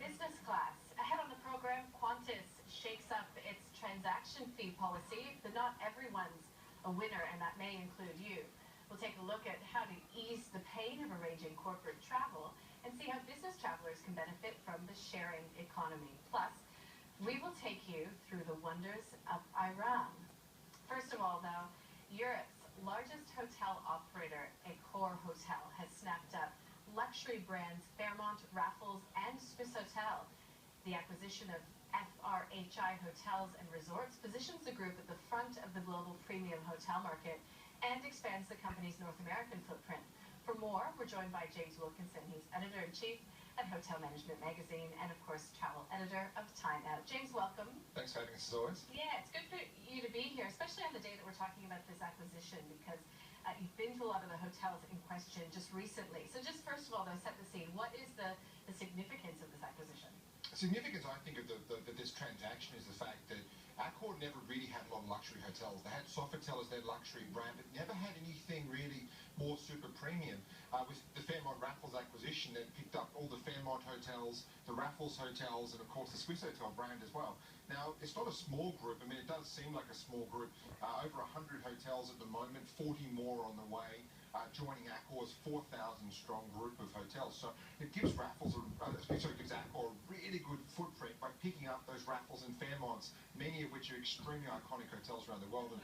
business class. Ahead on the program, Qantas shakes up its transaction fee policy, but not everyone's a winner, and that may include you. We'll take a look at how to ease the pain of arranging corporate travel and see how business travelers can benefit from the sharing economy. Plus, we will take you through the wonders of Iran. First of all, though, Europe's largest hotel operator, AccorHotels, has snapped up luxury brands Fairmont, Raffles, and Swiss Hotel. The acquisition of AccorHotels and Resorts positions the group at the front of the global premium hotel market and expands the company's North American footprint. For more, we're joined by James Wilkinson. He's editor-in-chief at Hotel Management Magazine and, of course, travel editor of Time Out. James, welcome. Thanks for having us, as always. Yeah, it's good for you to be here, especially on the day that we're talking about this acquisition, because you've been to a lot of the hotels in question just recently. So just first of all, though, set the scene. What is the significance of this acquisition? Significance, I think, of this transaction is the fact that Accor never really had a lot of luxury hotels. They had Sofitel as their luxury brand, but never had anything really more super premium. With the Fairmont Raffles acquisition, they picked up all the Fairmont hotels, the Raffles hotels, and of course the Swiss Hotel brand as well. Now, it's not a small group. I mean, it does seem like a small group. Over 100 hotels at the moment, 40 more on the way. Joining Accor's 4,000-strong group of hotels. So it gives gives Accor a really good footprint by picking up those Raffles and Fairmonts, many of which are extremely iconic hotels around the world. And,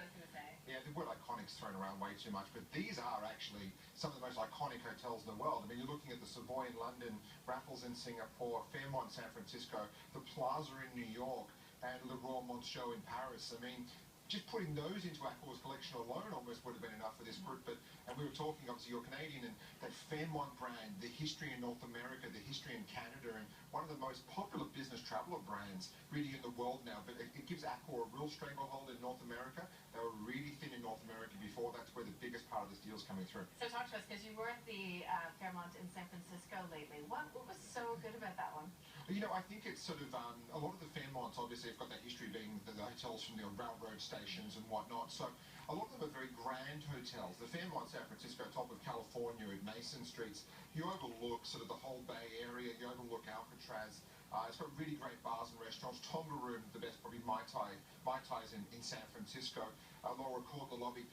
yeah, the word iconic's thrown around way too much, but these are actually some of the most iconic hotels in the world. I mean, you're looking at the Savoy in London, Raffles in Singapore, Fairmont in San Francisco, the Plaza in New York, and Le Roy Monceau in Paris. I mean, just putting those into Accor's collection alone almost would have been enough for this group. And we were talking, obviously, you're Canadian, and that Fairmont brand, the history in North America, the history in Canada, and one of the most popular business traveler brands really in the world now. But it gives Accor a real stranglehold in North America. They were really thin in North America before. That's where the biggest part of this deal is coming through. So talk to us, because you were at the Fairmont in San Francisco lately. What was so good about that one? You know, I think it's sort of, a lot of the Fairmonts obviously have got that history being the hotels from the railroad stations and whatnot. So a lot of them are very grand hotels. The Fairmont San Francisco, top of California at Mason Streets, you overlook sort of the whole Bay Area, you overlook Alcatraz. It's got really great bars and restaurants. Tonga Room, the best probably Mai Tais in San Francisco. Laura Court, the lobby.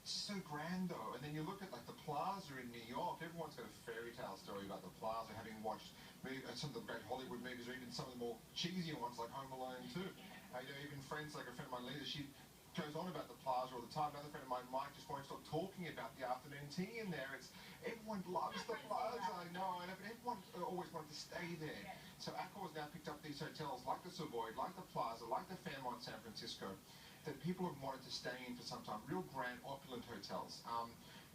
It's so grand though, and then you look at like the Plaza in New York. Everyone's got a fairy tale story about the Plaza, having watched some of the great Hollywood movies, or even some of the more cheesier ones like Home Alone 2. You know, even friends like a friend of mine, Lisa, she goes on about the Plaza all the time. Another friend of mine, Mike, just won't stop talking about the afternoon tea in there. Everyone loves the Plaza, I know, and everyone always wanted to stay there. So Accor's now picked up these hotels like the Savoy, like the Plaza, like the Fairmont San Francisco, that people have wanted to stay in for some time. Real grand, opulent hotels.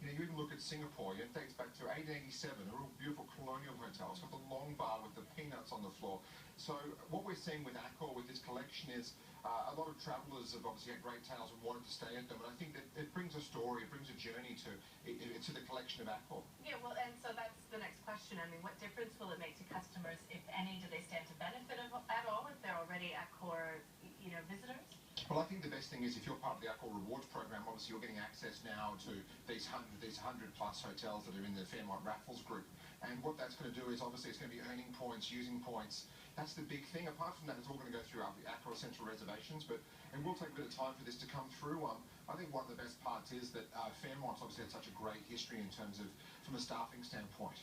You know, you even look at Singapore. It dates back to 1887. A real beautiful colonial hotel. It's got the long bar with the peanuts on the floor. So what we're seeing with Accor, with this collection, is a lot of travellers have obviously had great tales and wanted to stay at them. And I think that it brings a story, it brings a journey to the collection of Accor. Yeah, well, and so that's the next question. I mean, what difference will it make to customers, if any? Do they stand to benefit at all if they're already Accor, visitors? Well, I think the best thing is if you're part of the Accor Rewards program, obviously you're getting access now to these 100+ hotels that are in the Fairmont Raffles group. And what that's going to do is obviously it's going to be earning points, using points. That's the big thing. Apart from that, it's all going to go through our Accor Central reservations, but it will take a bit of time for this to come through. I think one of the best parts is that Fairmont's obviously had such a great history in terms of, from a staffing standpoint.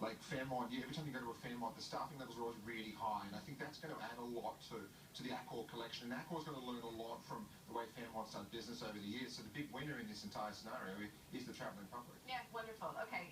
Like Fairmont, every time you go to a Fairmont, the staffing levels are always really high, and I think that's going to add a lot to the Accor collection. And Accor's going to learn a lot from the way Fairmont's done business over the years. So the big winner in this entire scenario is the travelling public. Yeah, wonderful. Okay,